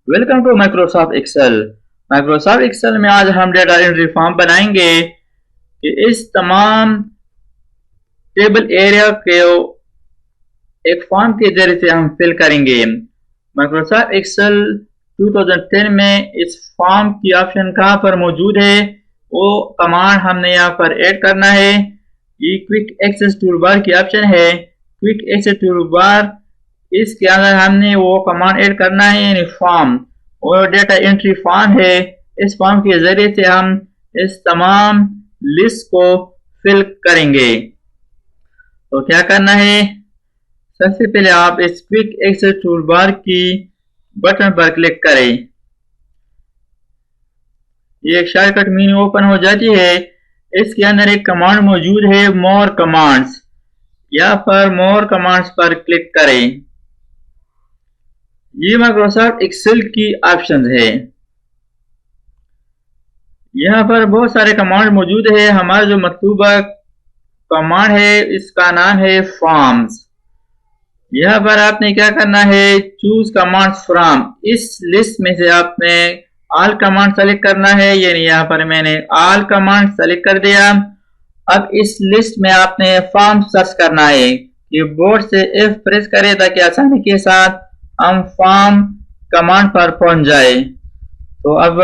Welcome to Microsoft Excel. Microsoft Excel में आज हम डेटा एंट्री फॉर्म बनाएंगे कि इस तमाम टेबल एरिया के एक फॉर्म के जरिए से हम फिल करेंगे। माइक्रोसॉफ्ट एक्सेल 2010 में इस फॉर्म की ऑप्शन कहाँ पर मौजूद है, वो कमांड हमने यहाँ पर ऐड करना है। ये क्विक एक्सेस टूल बार की ऑप्शन है। क्विक एक्सेस टूल बार, इसके अंदर हमने वो कमांड ऐड करना है, यानी फॉर्म और डेटा एंट्री फॉर्म है। इस फॉर्म के जरिए से हम इस तमाम लिस्ट को फिल करेंगे। तो क्या करना है, सबसे पहले आप इस क्विक एक्सेस टूल बार की बटन पर क्लिक करें। ये एक शॉर्टकट मेन्यू ओपन हो जाती है। इसके अंदर एक कमांड मौजूद है, मोर कमांड्स। यहाँ पर मोर कमांड्स पर क्लिक करें। ये माइक्रोसॉफ्ट एक्सेल की ऑप्शंस है। यहाँ पर बहुत सारे कमांड मौजूद है। हमारा जो मतलूबा कमांड है इसका नाम है फॉर्म्स। यहाँ पर आपने क्या करना है, चूज कमांड फ्रॉम। इस लिस्ट में से आपने ऑल कमांड सेलेक्ट करना है, यानी यहाँ पर मैंने ऑल कमांड सेलेक्ट कर दिया। अब इस लिस्ट में आपने फॉर्म सर्च करना है। कीबोर्ड से F प्रेस करें ताकि आसानी के साथ हम फॉर्म कमांड पर पहुंच जाए। तो अब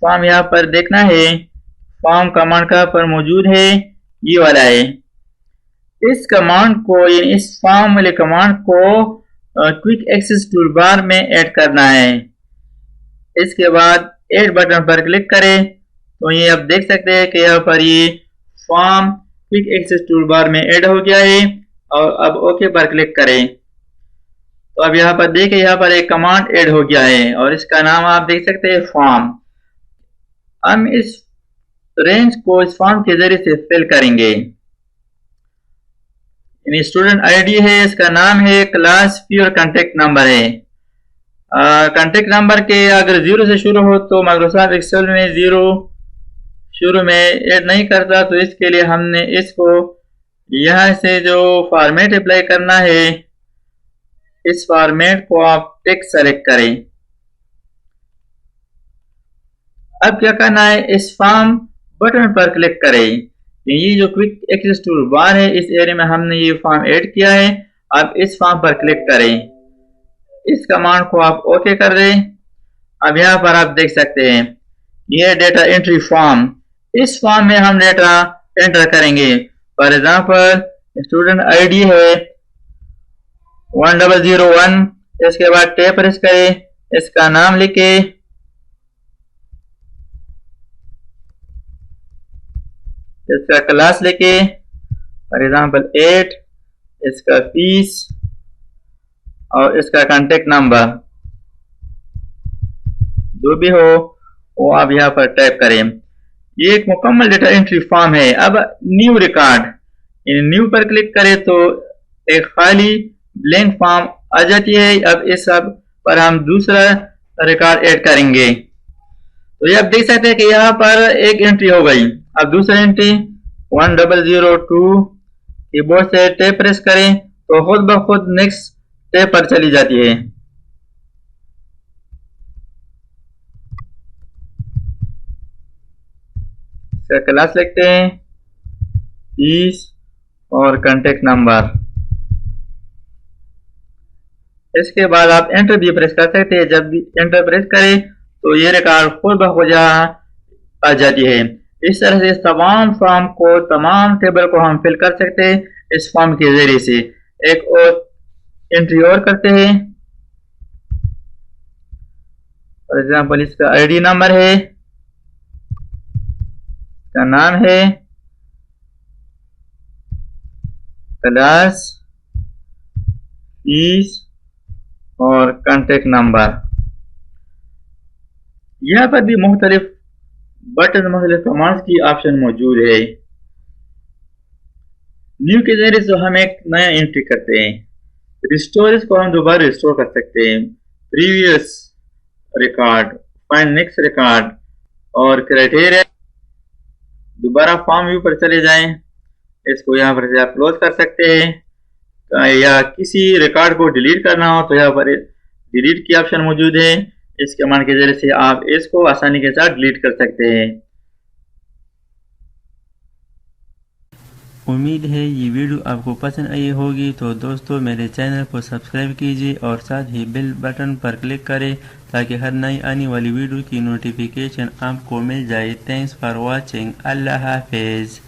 फॉर्म यहाँ पर देखना है, फॉर्म कमांड कहाँ पर मौजूद है, ये वाला है। इस कमांड को, यानी इस फॉर्म वाले कमांड को क्विक एक्सेस टूल बार में ऐड करना है। इसके बाद ऐड बटन पर क्लिक करें तो ये आप देख सकते हैं कि यहाँ पर ये form quick access tool bar में ऐड हो गया है। और अब ओके पर क्लिक करें तो अब यहाँ पर देखें, यहाँ पर एक कमांड ऐड हो गया है और इसका नाम आप देख सकते हैं, फॉर्म। हम इस रेंज को इस फॉर्म के जरिए से फिल करेंगे। यानी स्टूडेंट आईडी है, इसका नाम है, क्लास फी और कांटेक्ट नंबर है। कांटेक्ट नंबर के अगर 0 से शुरू हो तो माइक्रोसॉफ्ट एक्सेल में 0 शुरू में ऐड नहीं करता। तो इसके लिए हमने इसको यहाँ से जो फॉर्मेट अप्लाई करना है, इस फॉर्मेट को आप टेक्स्ट सेलेक्ट करें। अब क्या करना है, इस फॉर्म बटन पर क्लिक करें। ये जो क्विक एक्सेस टूल बार है, इस एरिया में हमने ये फॉर्म ऐड किया है। अब इस फॉर्म पर क्लिक करें, इस कमांड को आप ओके कर दें। अब यहाँ पर आप देख सकते हैं ये डेटा एंट्री फॉर्म। इस फॉर्म में हम डेटा एंटर करेंगे। फॉर एग्जांपल स्टूडेंट आईडी है 1001। इसके बाद टैब प्रेस करें, इसका नाम लिखे, इसका क्लास लिखे, फॉर एग्जांपल 8, इसका फीस और इसका कांटेक्ट नंबर जो भी हो वो आप यहाँ पर टाइप करें। ये एक मुकम्मल डेटा एंट्री फॉर्म है। अब न्यू रिकॉर्ड, न्यू पर क्लिक करें तो एक खाली ब्लैंक फॉर्म आ जाती है। अब इस सब पर हम दूसरा रिकॉर्ड ऐड करेंगे। तो ये आप देख सकते हैं कि यहाँ पर एक एंट्री हो गई। अब दूसरा एंट्री 1002, कीबोर्ड से टैब प्रेस करें तो खुद ब खुद नेक्स्ट टैब पर चली जाती है। इसका क्लास लिखते हैं, फीस और कांटेक्ट नंबर। इसके बाद आप एंटर भी प्रेस कर सकते हैं। जब भी एंटर प्रेस करें तो ये रिकॉर्ड खुद ब खुद आ जाती है। इस तरह से इस तमाम फॉर्म को, तमाम टेबल को हम फिल कर सकते हैं इस फॉर्म के जरिए से। एक और एंट्री और करते हैं। फॉर एग्जांपल इसका आईडी नंबर है, इसका नाम है, क्लास, फीस और कांटेक्ट नंबर। यहाँ पर भी मुख्तलिफ बटन, मुख्तलिफ कमांड्स की ऑप्शन मौजूद है। न्यू के जरिए से हम एक नया एंट्री करते हैं। रिस्टोर, इसको हम दोबारा रिस्टोर कर सकते हैं। Previous record, find next record और क्राइटेरिया। दोबारा फॉर्म व्यू पर चले जाएं, इसको यहाँ पर से आप क्लोज कर सकते हैं। या किसी रिकॉर्ड को डिलीट करना हो तो यहाँ पर डिलीट की ऑप्शन मौजूद है। इस कमांड के जरिए से आप इसको आसानी के साथ डिलीट कर सकते हैं। उम्मीद है ये वीडियो आपको पसंद आई होगी। तो दोस्तों मेरे चैनल को सब्सक्राइब कीजिए और साथ ही बेल बटन पर क्लिक करें ताकि हर नई आने वाली वीडियो की नोटिफिकेशन आपको मिल जाए। Thanks for watching. अल्लाह हाफिज़।